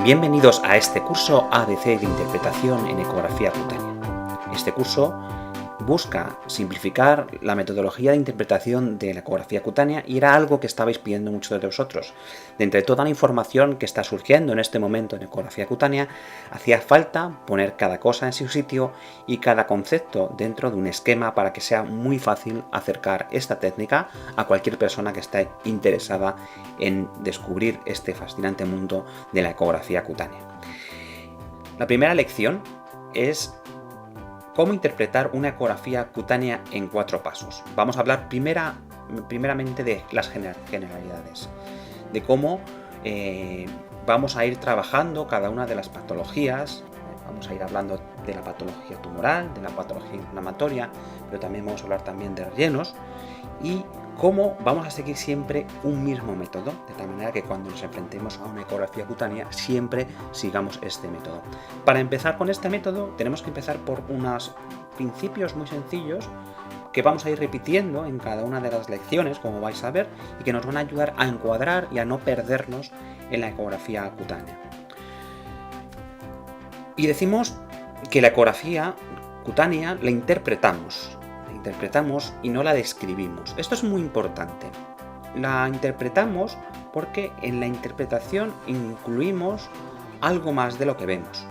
Bienvenidos a este curso ABC de interpretación en ecografía cutánea. Este curso busca simplificar la metodología de interpretación de la ecografía cutánea y era algo que estabais pidiendo muchos de vosotros. De entre toda la información que está surgiendo en este momento en ecografía cutánea, hacía falta poner cada cosa en su sitio y cada concepto dentro de un esquema para que sea muy fácil acercar esta técnica a cualquier persona que esté interesada en descubrir este fascinante mundo de la ecografía cutánea. La primera lección es cómo interpretar una ecografía cutánea en 4 pasos. Vamos a hablar primeramente de las generalidades, de cómo vamos a ir trabajando cada una de las patologías. Vamos a ir hablando de la patología tumoral, de la patología inflamatoria, pero también vamos a hablar también de rellenos y cómo vamos a seguir siempre un mismo método, de tal manera que cuando nos enfrentemos a una ecografía cutánea siempre sigamos este método. Para empezar con este método tenemos que empezar por unos principios muy sencillos que vamos a ir repitiendo en cada una de las lecciones, como vais a ver, y que nos van a ayudar a encuadrar y a no perdernos en la ecografía cutánea. Y decimos que la ecografía cutánea la interpretamos y no la describimos. Esto es muy importante. La interpretamos porque en la interpretación incluimos algo más de lo que vemos.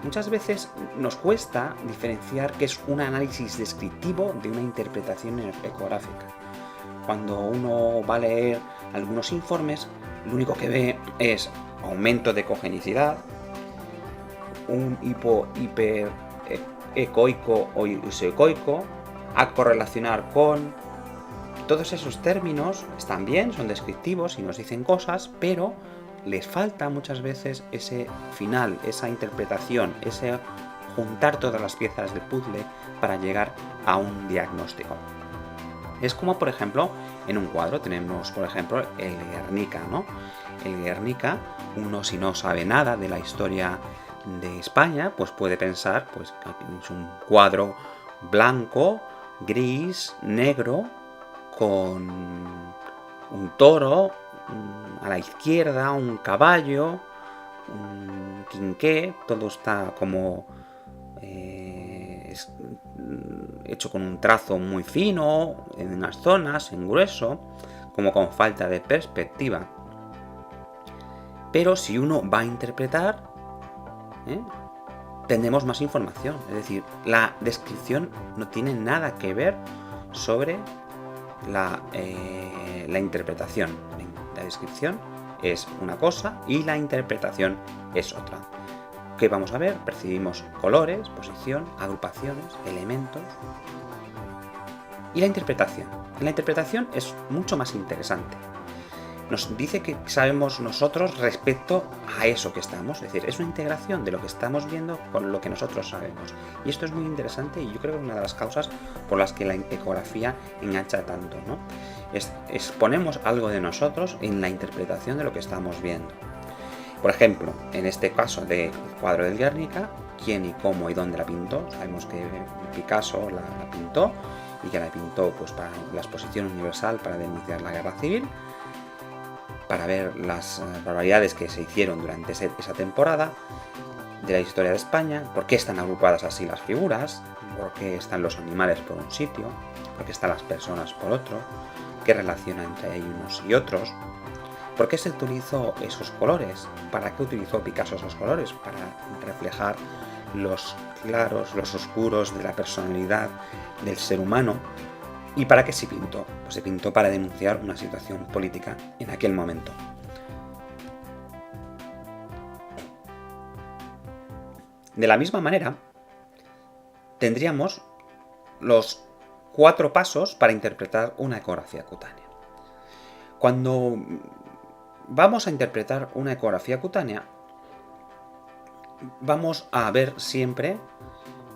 Muchas veces nos cuesta diferenciar qué es un análisis descriptivo de una interpretación ecográfica. Cuando uno va a leer algunos informes, lo único que ve es aumento de cogenicidad, un hiper ecoico o isoecoico, a correlacionar con. Todos esos términos están bien, son descriptivos y nos dicen cosas, pero les falta muchas veces ese final, esa interpretación, ese juntar todas las piezas del puzzle para llegar a un diagnóstico. Es como, por ejemplo, en un cuadro tenemos, por ejemplo, el Guernica, ¿no? El Guernica, uno si no sabe nada de la historia de España, pues puede pensar pues, que es un cuadro blanco, gris, negro, con un toro a la izquierda, un caballo, un quinqué, todo está como hecho con un trazo muy fino, en unas zonas, en grueso, como con falta de perspectiva. Pero si uno va a interpretar, tendremos más información, es decir, la descripción no tiene nada que ver sobre la interpretación. La descripción es una cosa y la interpretación es otra. ¿Qué vamos a ver? Percibimos colores, posición, agrupaciones, elementos. Y la interpretación. La interpretación es mucho más interesante. Nos dice que sabemos nosotros respecto a eso que estamos, es decir, es una integración de lo que estamos viendo con lo que nosotros sabemos. Y esto es muy interesante y yo creo que es una de las causas por las que la ecografía engancha tanto, ¿no? Exponemos algo de nosotros en la interpretación de lo que estamos viendo. Por ejemplo, en este caso del cuadro del Guernica, quién y cómo y dónde la pintó. Sabemos que Picasso la pintó y que la pintó pues, para la Exposición Universal para denunciar la Guerra Civil, para ver las barbaridades que se hicieron durante esa temporada de la historia de España, por qué están agrupadas así las figuras, por qué están los animales por un sitio, por qué están las personas por otro, qué relaciona entre unos y otros, por qué se utilizó esos colores, para qué utilizó Picasso esos colores, para reflejar los claros, los oscuros de la personalidad del ser humano. ¿Y para qué se pintó? Pues se pintó para denunciar una situación política en aquel momento. De la misma manera, tendríamos los 4 pasos para interpretar una ecografía cutánea. Cuando vamos a interpretar una ecografía cutánea, vamos a ver siempre,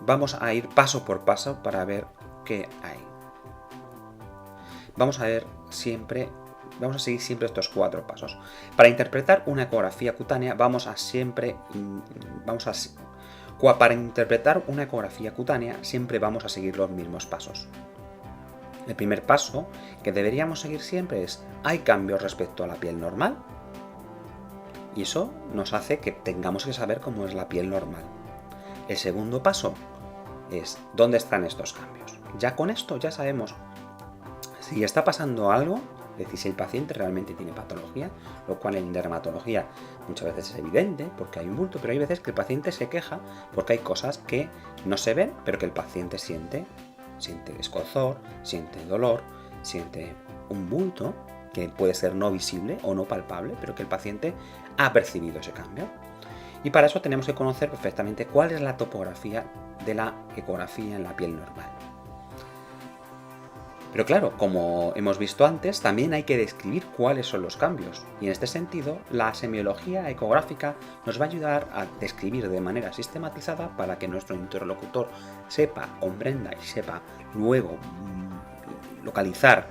vamos a ir paso por paso para ver qué hay. Vamos a seguir siempre estos 4 pasos. Para interpretar una ecografía cutánea para interpretar una ecografía cutánea siempre vamos a seguir los mismos pasos. El primer paso que deberíamos seguir siempre es: ¿hay cambios respecto a la piel normal? Y eso nos hace que tengamos que saber cómo es la piel normal. El segundo paso es dónde están estos cambios. Ya con esto ya sabemos si está pasando algo, es decir, si el paciente realmente tiene patología, lo cual en dermatología muchas veces es evidente porque hay un bulto, pero hay veces que el paciente se queja porque hay cosas que no se ven, pero que el paciente siente escozor, siente dolor, siente un bulto que puede ser no visible o no palpable, pero que el paciente ha percibido ese cambio. Y para eso tenemos que conocer perfectamente cuál es la topografía de la ecografía en la piel normal. Pero claro, como hemos visto antes, también hay que describir cuáles son los cambios. Y en este sentido, la semiología ecográfica nos va a ayudar a describir de manera sistematizada para que nuestro interlocutor sepa, comprenda y sepa luego localizar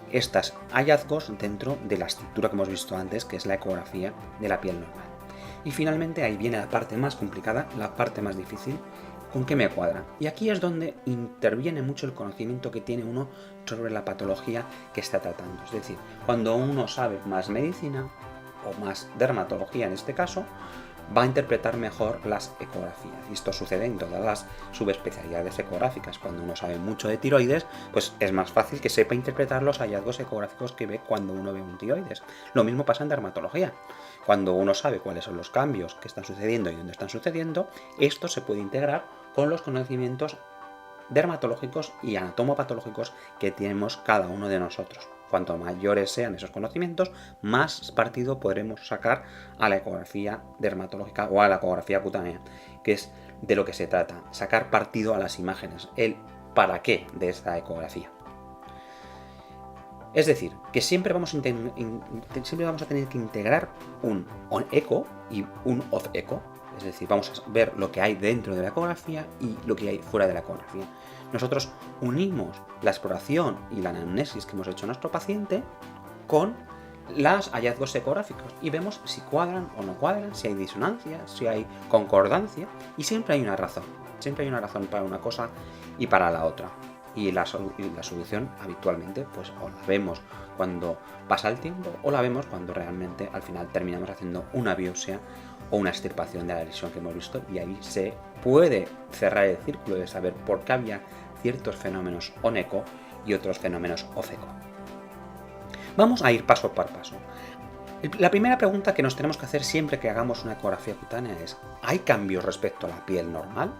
estos hallazgos dentro de la estructura que hemos visto antes, que es la ecografía de la piel normal. Y finalmente ahí viene la parte más complicada, la parte más difícil, ¿con qué me cuadra? Y aquí es donde interviene mucho el conocimiento que tiene uno sobre la patología que está tratando. Es decir, cuando uno sabe más medicina, o más dermatología en este caso, va a interpretar mejor las ecografías. Y esto sucede en todas las subespecialidades ecográficas. Cuando uno sabe mucho de tiroides, pues es más fácil que sepa interpretar los hallazgos ecográficos que ve cuando uno ve un tiroides. Lo mismo pasa en dermatología. Cuando uno sabe cuáles son los cambios que están sucediendo y dónde están sucediendo, esto se puede integrar con los conocimientos dermatológicos y anatomopatológicos que tenemos cada uno de nosotros. Cuanto mayores sean esos conocimientos, más partido podremos sacar a la ecografía dermatológica o a la ecografía cutánea, que es de lo que se trata, sacar partido a las imágenes, el para qué de esta ecografía. Es decir, que siempre vamos a tener que integrar un on-eco y un off-eco. Es decir, vamos a ver lo que hay dentro de la ecografía y lo que hay fuera de la ecografía. Nosotros unimos la exploración y la anamnesis que hemos hecho a nuestro paciente con los hallazgos ecográficos y vemos si cuadran o no cuadran, si hay disonancia, si hay concordancia, y siempre hay una razón. Siempre hay una razón para una cosa y para la otra. Y la solución habitualmente pues o la vemos cuando pasa el tiempo o la vemos cuando realmente al final terminamos haciendo una biopsia o una extirpación de la lesión que hemos visto, y ahí se puede cerrar el círculo de saber por qué había ciertos fenómenos on-eco y otros fenómenos off-eco. Vamos a ir paso por paso. La primera pregunta que nos tenemos que hacer siempre que hagamos una ecografía cutánea es: ¿hay cambios respecto a la piel normal?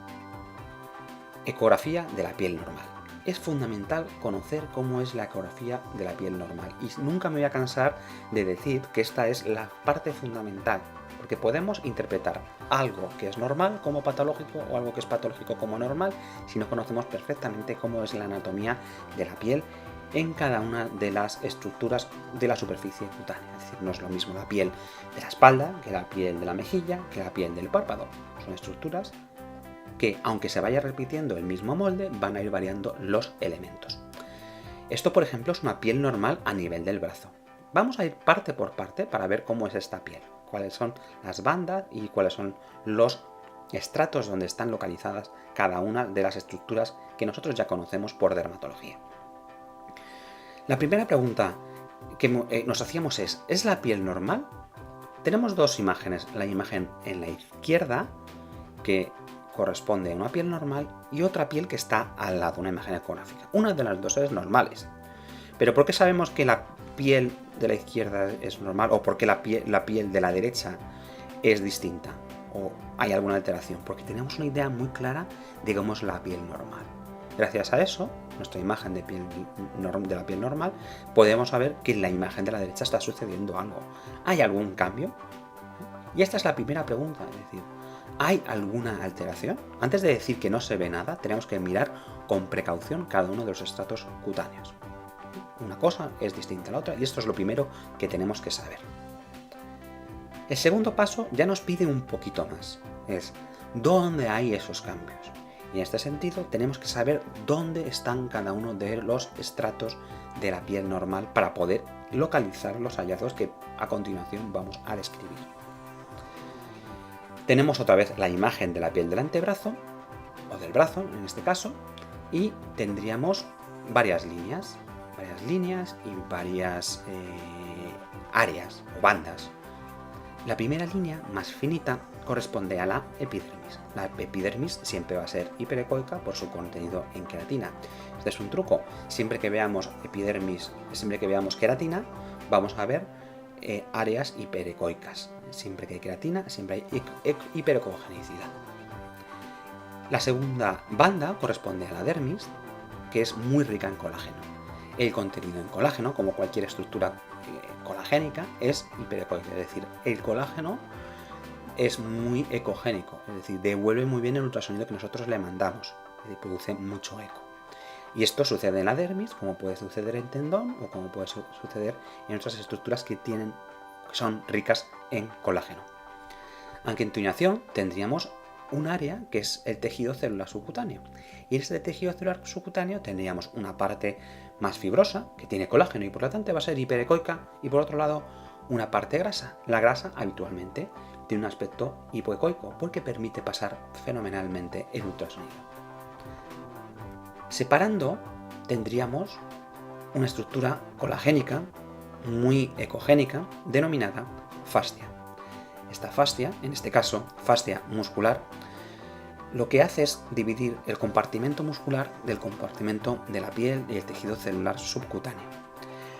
Ecografía de la piel normal. Es fundamental conocer cómo es la ecografía de la piel normal, y nunca me voy a cansar de decir que esta es la parte fundamental, porque podemos interpretar algo que es normal como patológico o algo que es patológico como normal si no conocemos perfectamente cómo es la anatomía de la piel en cada una de las estructuras de la superficie cutánea. Es decir, no es lo mismo la piel de la espalda que la piel de la mejilla, que la piel del párpado. Son estructuras que, aunque se vaya repitiendo el mismo molde, van a ir variando los elementos. Esto, por ejemplo, es una piel normal a nivel del brazo. Vamos a ir parte por parte para ver cómo es esta piel, cuáles son las bandas y cuáles son los estratos donde están localizadas cada una de las estructuras que nosotros ya conocemos por dermatología. La primera pregunta que nos hacíamos ¿es la piel normal? Tenemos dos imágenes, la imagen en la izquierda, que corresponde a una piel normal, y otra piel que está al lado, una imagen ecográfica. Una de las dos es normales. Pero ¿por qué sabemos que la piel de la izquierda es normal, o por qué la piel de la derecha es distinta, o hay alguna alteración? Porque tenemos una idea muy clara de cómo es la piel normal. Gracias a eso, nuestra imagen de la piel normal, podemos saber que en la imagen de la derecha está sucediendo algo. ¿Hay algún cambio? Y esta es la primera pregunta, es decir, ¿hay alguna alteración? Antes de decir que no se ve nada, tenemos que mirar con precaución cada uno de los estratos cutáneos. Una cosa es distinta a la otra, y esto es lo primero que tenemos que saber. El segundo paso ya nos pide un poquito más, es ¿dónde hay esos cambios? Y en este sentido tenemos que saber dónde están cada uno de los estratos de la piel normal para poder localizar los hallazgos que a continuación vamos a describir. Tenemos otra vez la imagen de la piel del antebrazo, o del brazo en este caso, y tendríamos varias líneas y varias áreas o bandas. La primera línea, más finita, corresponde a la epidermis. La epidermis siempre va a ser hiperecoica por su contenido en queratina. Este es un truco. Siempre que veamos epidermis, siempre que veamos queratina, vamos a ver áreas hiperecoicas. Siempre que hay queratina, siempre hay hiperecogenicidad. La segunda banda corresponde a la dermis, que es muy rica en colágeno. El contenido en colágeno, como cualquier estructura colagénica, es hiperecoica, es decir, el colágeno es muy ecogénico, es decir, devuelve muy bien el ultrasonido que nosotros le mandamos, es decir, produce mucho eco. Y esto sucede en la dermis, como puede suceder en tendón o como puede suceder en otras estructuras que son ricas en colágeno. Aunque en tuñación tendríamos un área que es el tejido celular subcutáneo. Y en este tejido celular subcutáneo tendríamos una parte más fibrosa, que tiene colágeno y por lo tanto va a ser hiperecoica, y por otro lado una parte grasa. La grasa habitualmente tiene un aspecto hipoecoico porque permite pasar fenomenalmente el ultrasonido. Separando tendríamos una estructura colagénica muy ecogénica denominada fascia. Esta fascia, en este caso fascia muscular, lo que hace es dividir el compartimento muscular del compartimento de la piel y el tejido celular subcutáneo.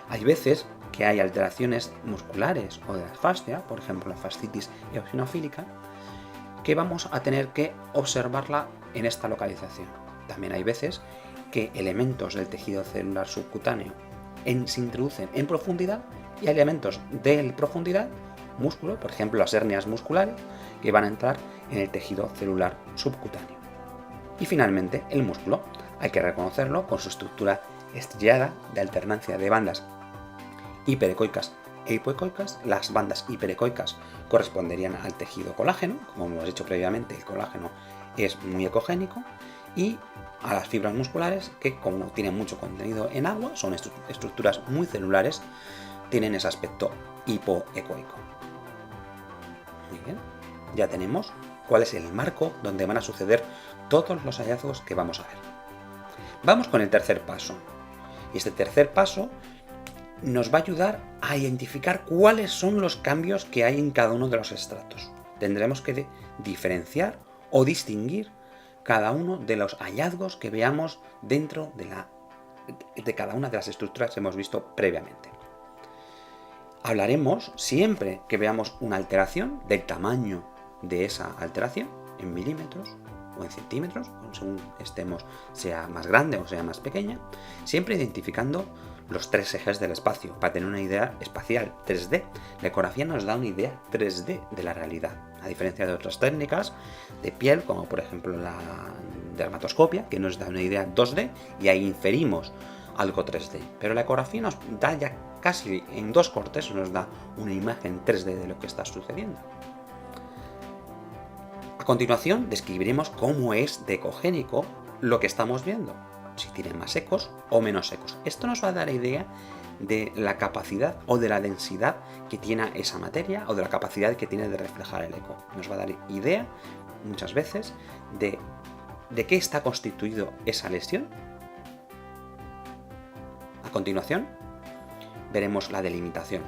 Hay veces que hay alteraciones musculares o de la fascia, por ejemplo la fascitis eosinofílica, que vamos a tener que observarla en esta localización. También hay veces que elementos del tejido celular subcutáneo se introducen en profundidad y hay elementos de profundidad, músculo, por ejemplo las hernias musculares, que van a entrar en el tejido celular subcutáneo. Y finalmente el músculo, hay que reconocerlo con su estructura estrellada de alternancia de bandas hiperecoicas e hipoecoicas. Las bandas hiperecoicas corresponderían al tejido colágeno, como hemos dicho previamente, el colágeno es muy ecogénico, y a las fibras musculares, que como tienen mucho contenido en agua, son estructuras muy celulares, tienen ese aspecto hipoecoico. Muy bien, ya tenemos cuál es el marco donde van a suceder todos los hallazgos que vamos a ver. Vamos con el tercer paso. Y este tercer paso nos va a ayudar a identificar cuáles son los cambios que hay en cada uno de los estratos. Tendremos que diferenciar o distinguir cada uno de los hallazgos que veamos dentro de cada una de las estructuras que hemos visto previamente. Hablaremos siempre que veamos una alteración del tamaño de esa alteración en milímetros o en centímetros, según estemos, sea más grande o sea más pequeña, siempre identificando los tres ejes del espacio para tener una idea espacial 3D. La ecografía nos da una idea 3D de la realidad, a diferencia de otras técnicas de piel, como por ejemplo la dermatoscopia, que nos da una idea 2D y ahí inferimos algo 3D. Pero la ecografía nos da ya casi en 2 cortes, nos da una imagen 3D de lo que está sucediendo. A continuación describiremos cómo es de ecogénico lo que estamos viendo, si tiene más ecos o menos ecos. Esto nos va a dar idea de la capacidad o de la densidad que tiene esa materia o de la capacidad que tiene de reflejar el eco. Nos va a dar idea muchas veces de qué está constituido esa lesión. A continuación veremos la delimitación.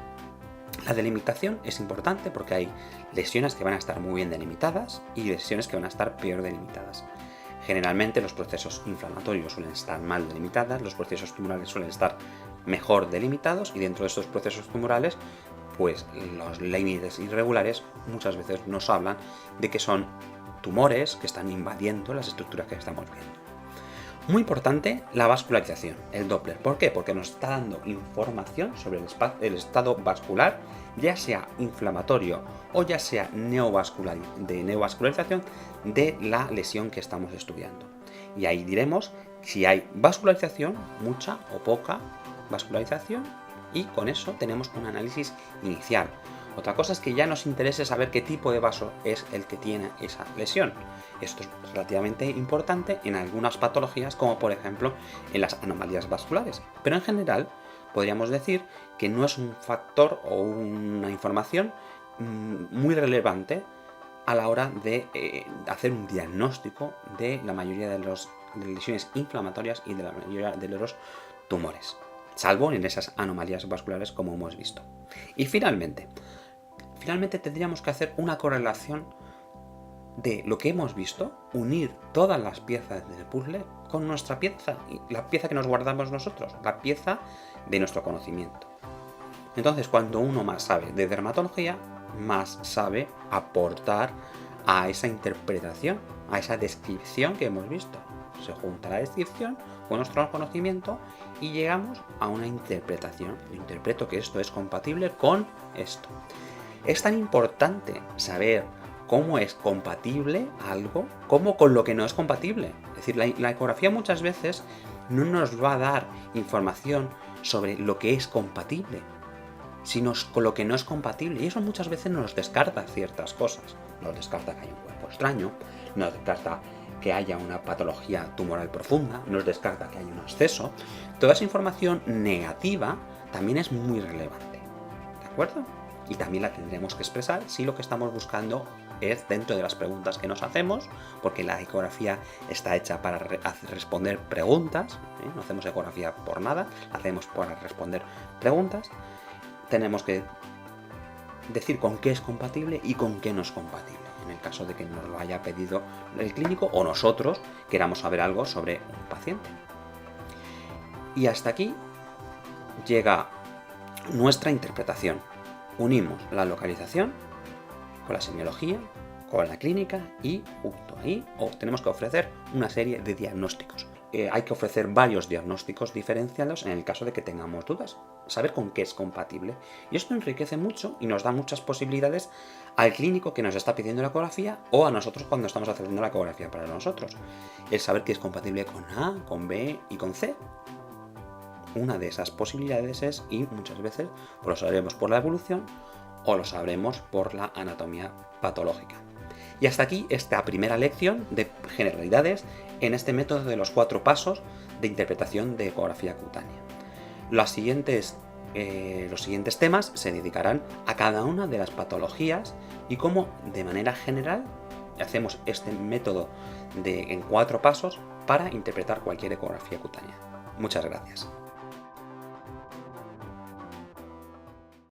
La delimitación es importante porque hay lesiones que van a estar muy bien delimitadas y lesiones que van a estar peor delimitadas. Generalmente los procesos inflamatorios suelen estar mal delimitados, los procesos tumorales suelen estar mejor delimitados y dentro de estos procesos tumorales, pues los límites irregulares muchas veces nos hablan de que son tumores que están invadiendo las estructuras que estamos viendo. Muy importante la vascularización, el Doppler. ¿Por qué? Porque nos está dando información sobre el estado vascular, ya sea inflamatorio o ya sea de neovascularización de la lesión que estamos estudiando. Y ahí diremos si hay vascularización, mucha o poca vascularización, y con eso tenemos un análisis inicial. Otra cosa es que ya nos interese saber qué tipo de vaso es el que tiene esa lesión. Esto es relativamente importante en algunas patologías, como por ejemplo en las anomalías vasculares. Pero en general podríamos decir que no es un factor o una información muy relevante a la hora de hacer un diagnóstico de la mayoría de las lesiones inflamatorias y de la mayoría de los tumores, salvo en esas anomalías vasculares como hemos visto. Y finalmente, finalmente tendríamos que hacer una correlación de lo que hemos visto, unir todas las piezas del puzzle con nuestra pieza, la pieza que nos guardamos nosotros, la pieza de nuestro conocimiento. Entonces, cuando uno más sabe de dermatología, más sabe aportar a esa interpretación, a esa descripción que hemos visto. Se junta la descripción con nuestro conocimiento y llegamos a una interpretación. Yo interpreto que esto es compatible con esto. Es tan importante saber cómo es compatible algo como con lo que no es compatible. Es decir, la ecografía muchas veces no nos va a dar información sobre lo que es compatible, sino con lo que no es compatible. Y eso muchas veces nos descarta ciertas cosas. Nos descarta que haya un cuerpo extraño, nos descarta que haya una patología tumoral profunda, nos descarta que haya un absceso. Toda esa información negativa también es muy relevante, ¿de acuerdo? Y también la tendremos que expresar si lo que estamos buscando es dentro de las preguntas que nos hacemos, porque la ecografía está hecha para responder preguntas, no hacemos ecografía por nada, la hacemos para responder preguntas. Tenemos que decir con qué es compatible y con qué no es compatible, en el caso de que nos lo haya pedido el clínico o nosotros queramos saber algo sobre un paciente. Y hasta aquí llega nuestra interpretación. Unimos la localización con la semiología, con la clínica y junto ahí tenemos que ofrecer una serie de diagnósticos. Hay que ofrecer varios diagnósticos diferenciados en el caso de que tengamos dudas, saber con qué es compatible. Y esto enriquece mucho y nos da muchas posibilidades al clínico que nos está pidiendo la ecografía o a nosotros cuando estamos haciendo la ecografía para nosotros. El saber que es compatible con A, con B y con C. Una de esas posibilidades es, y muchas veces lo sabremos por la evolución o lo sabremos por la anatomía patológica. Y hasta aquí esta primera lección de generalidades en este método de los 4 pasos de interpretación de ecografía cutánea. Los siguientes temas se dedicarán a cada una de las patologías y cómo de manera general hacemos este método en 4 pasos para interpretar cualquier ecografía cutánea. Muchas gracias.